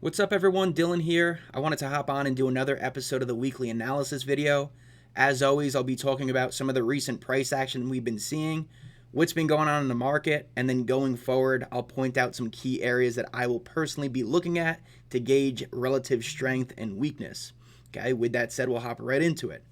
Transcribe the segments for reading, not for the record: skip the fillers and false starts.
What's up, everyone? Dylan here. I wanted to hop on and do another episode of the weekly analysis video. As always, I'll be talking about some of the recent price action we've been seeing, what's been going on in the market, and then going forward, I'll point out some key areas that I will personally be looking at to gauge relative strength and weakness. Okay, with that said, we'll hop right into it.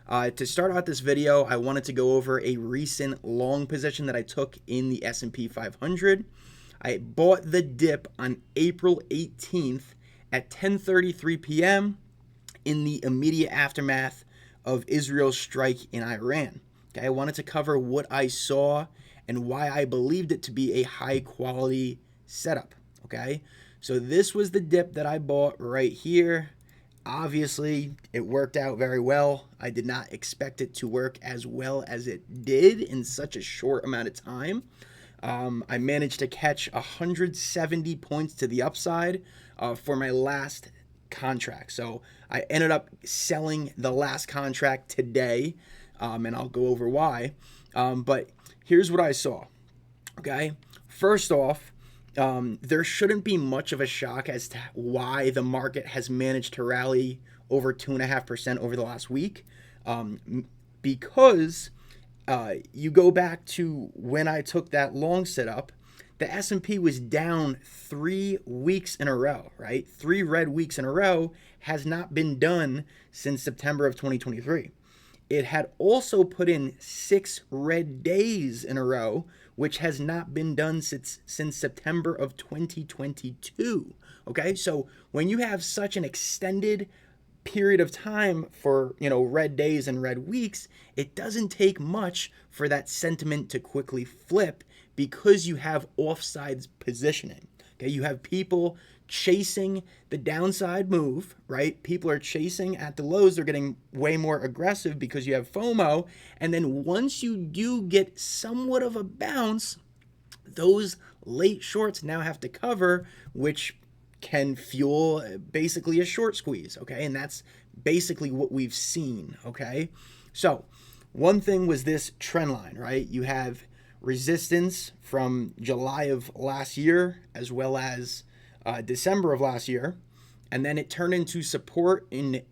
To start out this video, I wanted to go over a recent long position that I took in the S&P 500. I bought the dip on April 18th at 10:33 p.m. in the immediate aftermath of Israel's strike in Iran. Okay, I wanted to cover what I saw and why I believed it to be a high quality setup. Okay, so this was the dip that I bought right here. Obviously, it worked out very well. I did not expect it to work as well as it did in such a short amount of time. I managed to catch 170 points to the upside for my last contract. So I ended up selling the last contract today, and I'll go over why. But here's what I saw. Okay, first off, there shouldn't be much of a shock as to why the market has managed to rally over 2.5% over the last week, because you go back to when I took that long setup, the S&P was down 3 weeks in a row, right? 3 red weeks in a row has not been done since September of 2023. It had also put in 6 red days in a row, which has not been done since September of 2022. Okay, so when you have such an extended period of time for red days and red weeks, it doesn't take much for that sentiment to quickly flip because you have offsides positioning. Okay, you have people chasing the downside move, right? People are chasing at the lows. They're getting way more aggressive because you have FOMO. And then once you do get somewhat of a bounce, those late shorts now have to cover, which can fuel basically a short squeeze, okay? And that's basically what we've seen, okay? So one thing was this trend line, right? You have resistance from July of last year as well as December of last year, and then it turned into support in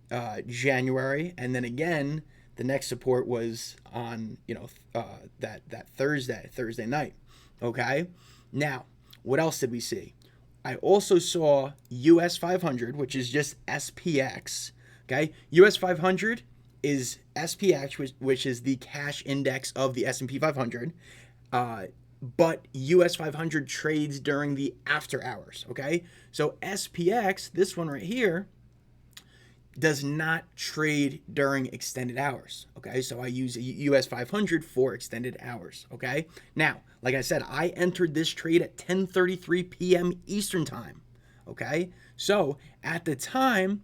January, and then again the next support was on that Thursday night. Okay, now what else did we see? I also saw US 500, which is just SPX. Okay, US 500 is SPX, which is the cash index of the S&P 500. But US 500 trades during the after hours. Okay, so SPX, this one right here, does not trade during extended hours. Okay, so I use US 500 for extended hours. Okay, now, like I said, I entered this trade at 10:33 p.m. Eastern time. Okay, so at the time,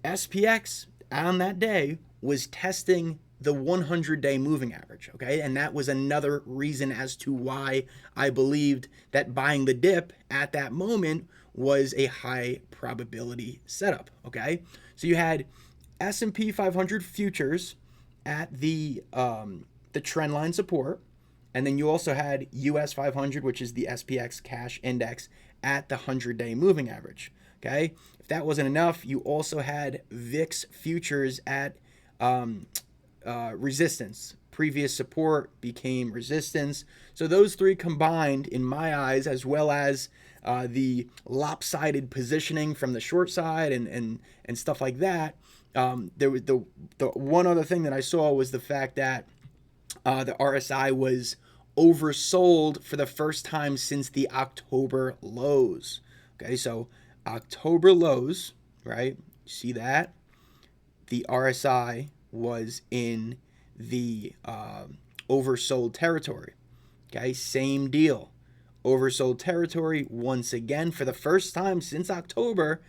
SPX on that day was testing the 100-day moving average. Okay, and that was another reason as to why I believed that buying the dip at that moment was a high probability setup. Okay, so you had S&P 500 futures at the trend line support, and then you also had US 500, which is the SPX cash index, at the 100-day moving average. Okay, if that wasn't enough, you also had VIX futures at resistance. Previous support became resistance. So those three combined, in my eyes, as well as the lopsided positioning from the short side and stuff like that. There was the one other thing that I saw was the fact that the RSI was oversold for the first time since the October lows. Okay, so October lows, right? See that? The RSI was in the oversold territory. Okay, same deal. Oversold territory once again for the first time since October,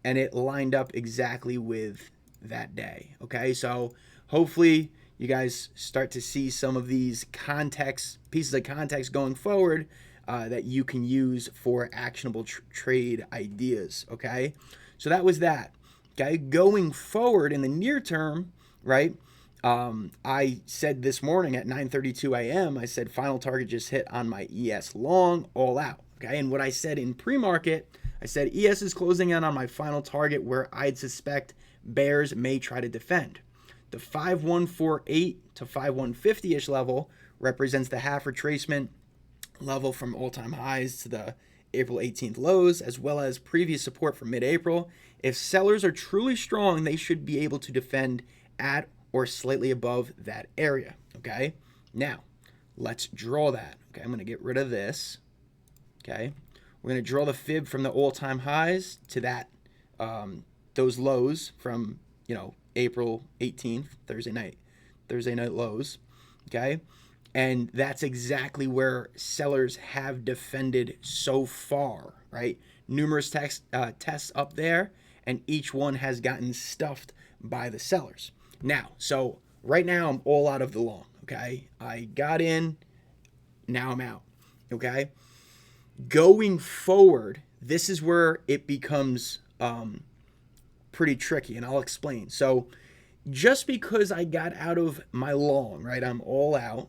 and it lined up exactly with that day. Okay, so hopefully you guys start to see some of these pieces of context going forward that you can use for actionable trade ideas. Okay, so that was that. Okay, going forward in the near term, right? I said this morning at 9:32 a.m. I said final target just hit on my ES long all out. Okay, and what I said in pre-market, I said ES is closing in on my final target where I'd suspect bears may try to defend. The 5148 to 5150-ish level represents the half retracement level from all-time highs to the April 18th lows, as well as previous support from mid-April. If sellers are truly strong, they should be able to defend at or slightly above that area. Okay, now let's draw that. Okay, I'm going to get rid of this. Okay, we're going to draw the fib from the all-time highs to that those lows from April 18th, Thursday night lows. Okay, and that's exactly where sellers have defended so far, right? Numerous tests up there, and each one has gotten stuffed by the sellers. Now, so right now I'm all out of the long. Okay, I got in, now I'm out. Okay. Going forward, this is where it becomes pretty tricky, and I'll explain. So just because I got out of my long, right, I'm all out,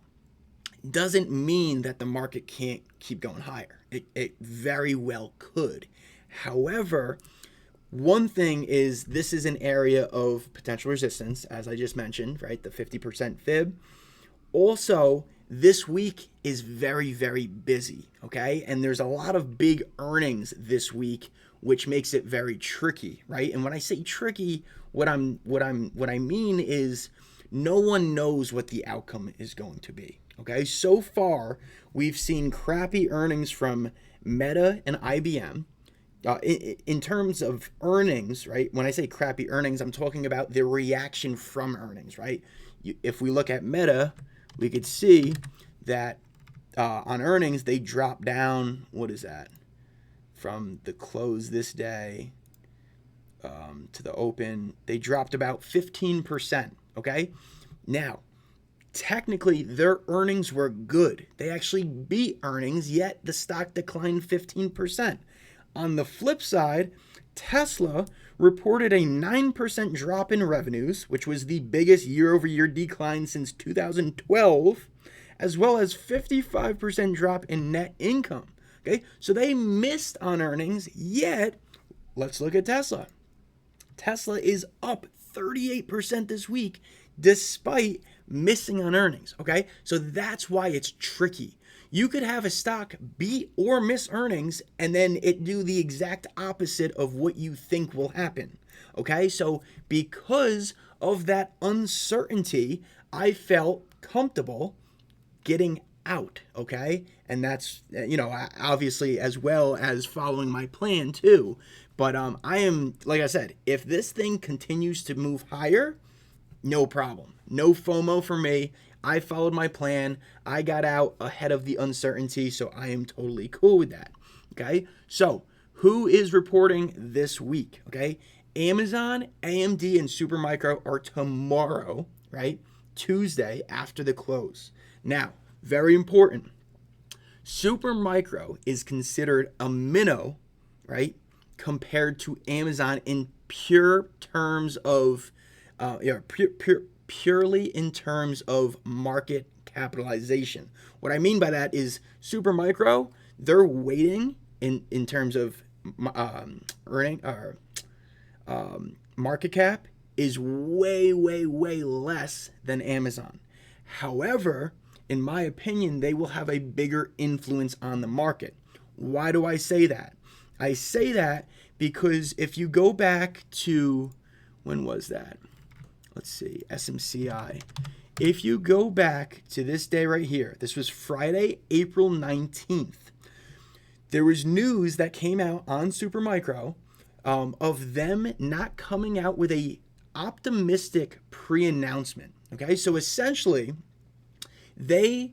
doesn't mean that the market can't keep going higher. It very well could. However, one thing is this is an area of potential resistance, as I just mentioned, right, the 50% fib. Also, this week is very, very busy, okay? And there's a lot of big earnings this week, which makes it very tricky, right? And when I say tricky, what I mean is no one knows what the outcome is going to be, okay? So far, we've seen crappy earnings from Meta and IBM. In terms of earnings, right? When I say crappy earnings, I'm talking about the reaction from earnings, right? If we look at Meta, we could see that on earnings, they dropped down, what is that? From the close this day to the open, they dropped about 15%, okay? Now, technically, their earnings were good. They actually beat earnings, yet the stock declined 15%. On the flip side, Tesla reported a 9% drop in revenues, which was the biggest year-over-year decline since 2012, as well as 55% drop in net income. Okay, so they missed on earnings, yet let's look at Tesla. Tesla is up 38% this week despite missing on earnings. Okay, so that's why it's tricky. You could have a stock beat or miss earnings and then it do the exact opposite of what you think will happen. Okay, so because of that uncertainty, I felt comfortable getting out. Okay, and that's, obviously as well as following my plan too. But I am, like I said, if this thing continues to move higher, no problem. No FOMO for me. I followed my plan. I got out ahead of the uncertainty, so I am totally cool with that. Okay, so who is reporting this week? Okay, Amazon, AMD, and Supermicro are tomorrow, right? Tuesday after the close. Now, very important. Supermicro is considered a minnow, right? Compared to Amazon in pure terms of, purely in terms of market capitalization. What I mean by that is Supermicro, they're waiting in terms of earning or market cap is way, way, way less than Amazon. However, in my opinion, they will have a bigger influence on the market. Why do I say that? I say that because if you go back to, when was that? Let's see, SMCI. If you go back to this day right here, this was Friday, April 19th. There was news that came out on Supermicro of them not coming out with a optimistic pre-announcement. Okay, so essentially, they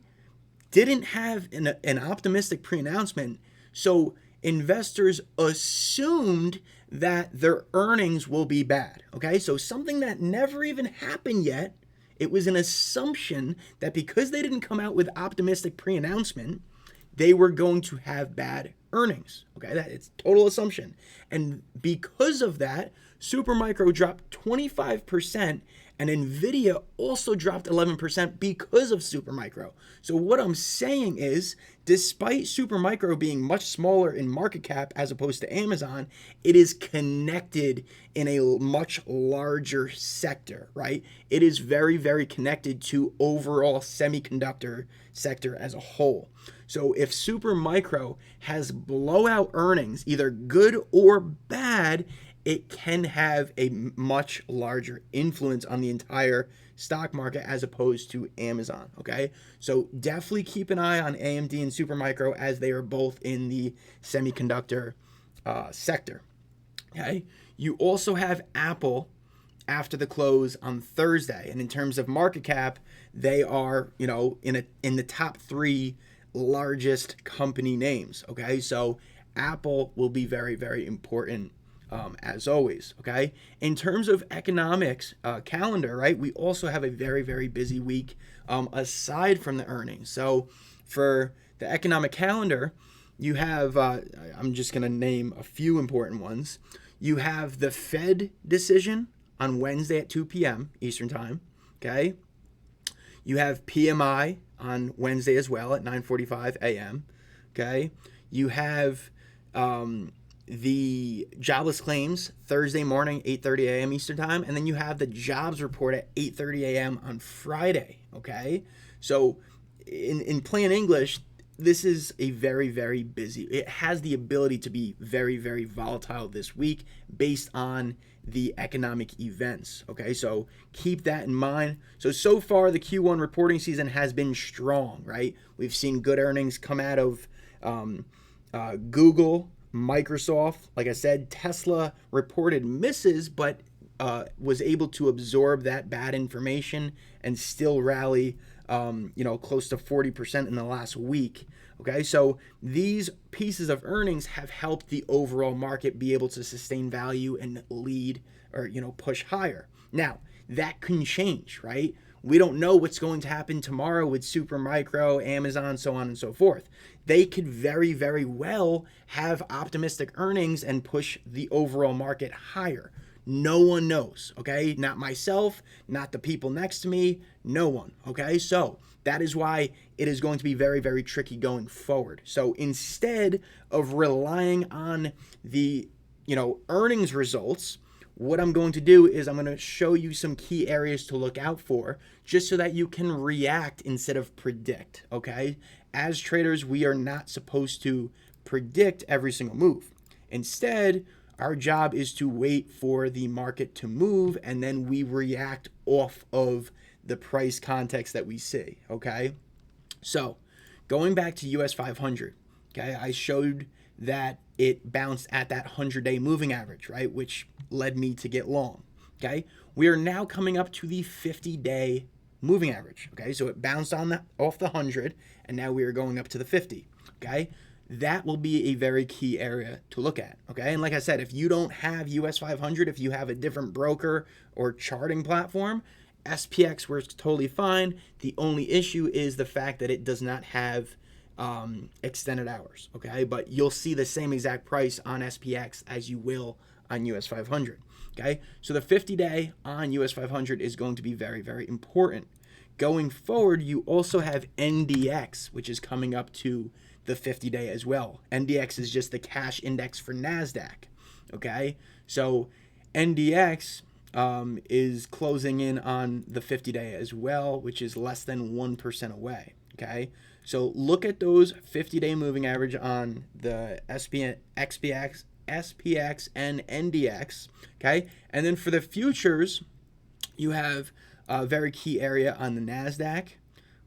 didn't have an optimistic pre-announcement, so investors assumed that their earnings will be bad. Okay, so something that never even happened yet. It was an assumption that because they didn't come out with optimistic pre-announcement, they were going to have bad earnings. Okay, that it's total assumption. And because of that, Supermicro dropped 25% and Nvidia also dropped 11% because of Supermicro. So what I'm saying is, despite Supermicro being much smaller in market cap as opposed to Amazon, it is connected in a much larger sector, right? It is very, very connected to overall semiconductor sector as a whole. So if Supermicro has blowout earnings, either good or bad, it can have a much larger influence on the entire stock market as opposed to Amazon. Okay, so definitely keep an eye on AMD and Supermicro as they are both in the semiconductor sector. Okay, you also have Apple after the close on Thursday, and in terms of market cap, they are in the top 3 largest company names. Okay, so Apple will be very, very important as always. Okay, in terms of economics calendar, right, we also have a very, very busy week aside from the earnings. So for the economic calendar, you have I'm just going to name a few important ones. You have the Fed decision on Wednesday at 2 p.m. Eastern time. Okay, you have PMI on Wednesday as well at 9:45 a.m. Okay, you have the jobless claims Thursday morning, 8:30 a.m. Eastern time, and then you have the jobs report at 8:30 a.m. on Friday. Okay, so in plain English, this is a very, very busy. It has the ability to be very, very volatile this week based on the economic events. Okay, so keep that in mind. So far, the Q1 reporting season has been strong, right? We've seen good earnings come out of Google, Microsoft. Like I said, Tesla reported misses, but was able to absorb that bad information and still rally, close to 40% in the last week. Okay, so these pieces of earnings have helped the overall market be able to sustain value and lead or, push higher. Now, that can change, right? We don't know what's going to happen tomorrow with Supermicro, Amazon, so on and so forth. They could very, very well have optimistic earnings and push the overall market higher. No one knows, okay? Not myself, not the people next to me, no one, okay? So that is why it is going to be very, very tricky going forward. So instead of relying on the, earnings results, what I'm going to do is I'm going to show you some key areas to look out for just so that you can react instead of predict, okay? As traders, we are not supposed to predict every single move. Instead, our job is to wait for the market to move and then we react off of the price context that we see, okay? So, going back to US 500, okay, I showed that it bounced at that 100-day moving average, right, which led me to get long, okay? We are now coming up to the 50-day moving average, okay? So it bounced off the 100, and now we are going up to the 50, okay? That will be a very key area to look at, okay? And like I said, if you don't have US 500, if you have a different broker or charting platform, SPX works totally fine. The only issue is the fact that it does not have extended hours, okay? But you'll see the same exact price on SPX as you will on US 500, okay? So the 50-day on US 500 is going to be very, very important. Going forward, you also have NDX, which is coming up to the 50-day as well. NDX is just the cash index for NASDAQ, okay? So NDX is closing in on the 50-day as well, which is less than 1% away, okay? So look at those 50-day moving average on the SPX, and NDX, okay? And then for the futures, you have a very key area on the NASDAQ,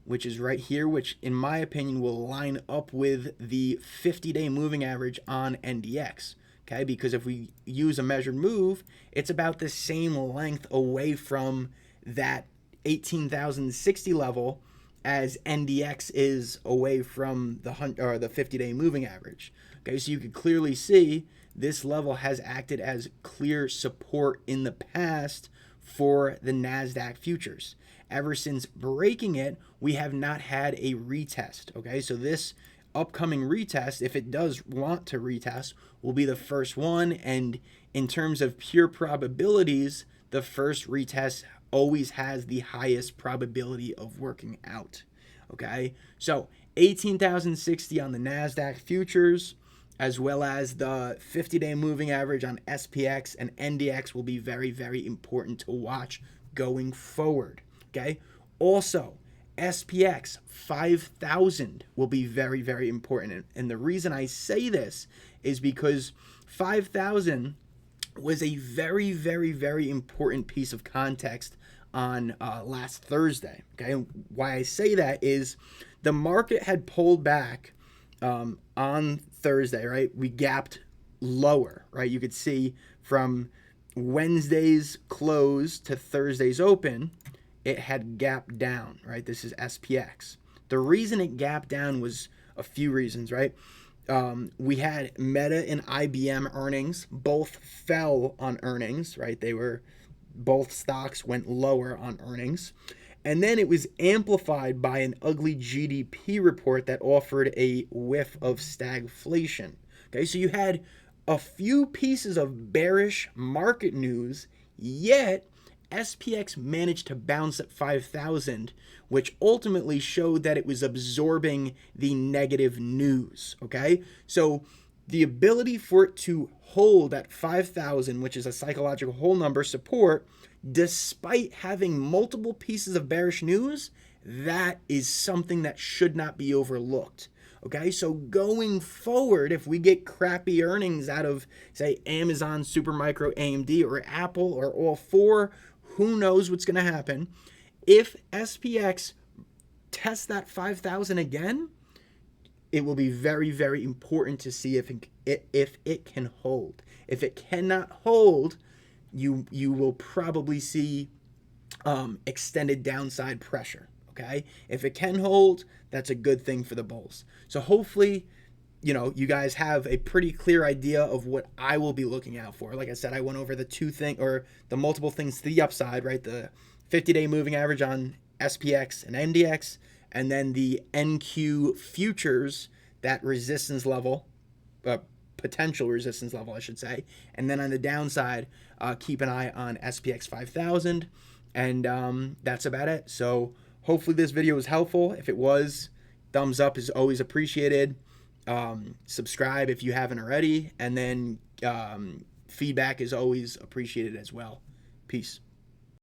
which is right here, which in my opinion will line up with the 50-day moving average on NDX, okay? Because if we use a measured move, it's about the same length away from that 18,060 level as NDX is away from the 50-day moving average. Okay, so you can clearly see this level has acted as clear support in the past for the NASDAQ futures. Ever since breaking it, we have not had a retest. Okay, so this upcoming retest, if it does want to retest, will be the first one. And in terms of pure probabilities, the first retest always has the highest probability of working out. Okay, so 18,060 on the NASDAQ futures, as well as the 50-day moving average on SPX and NDX will be very, very important to watch going forward. Okay, also SPX 5,000 will be very, very important. And the reason I say this is because 5,000 was a very, very, very important piece of context on last Thursday. Okay, and why I say that is the market had pulled back on Thursday, right? We gapped lower, right? You could see from Wednesday's close to Thursday's open, it had gapped down, right? This is SPX. The reason it gapped down was a few reasons, right? We had Meta and IBM earnings. Both fell on earnings, right? Both stocks went lower on earnings. And then it was amplified by an ugly GDP report that offered a whiff of stagflation. Okay, so you had a few pieces of bearish market news, yet SPX managed to bounce at 5,000, which ultimately showed that it was absorbing the negative news. Okay, so the ability for it to hold at 5,000, which is a psychological whole number support, despite having multiple pieces of bearish news, that is something that should not be overlooked. Okay, so going forward, if we get crappy earnings out of, say, Amazon, Supermicro, AMD, or Apple, or all four, who knows what's going to happen? If SPX tests that 5,000 again, it will be very, very important to see if it can hold. If it cannot hold, you will probably see extended downside pressure. Okay, if it can hold, that's a good thing for the bulls. So hopefully, you guys have a pretty clear idea of what I will be looking out for. Like I said, I went over the multiple things to the upside, right? The 50-day moving average on SPX and NDX, and then the NQ futures, that resistance level, potential resistance level, I should say. And then on the downside, keep an eye on SPX 5,000. And that's about it. So hopefully this video was helpful. If it was, thumbs up is always appreciated. Subscribe if you haven't already. And then feedback is always appreciated as well. Peace.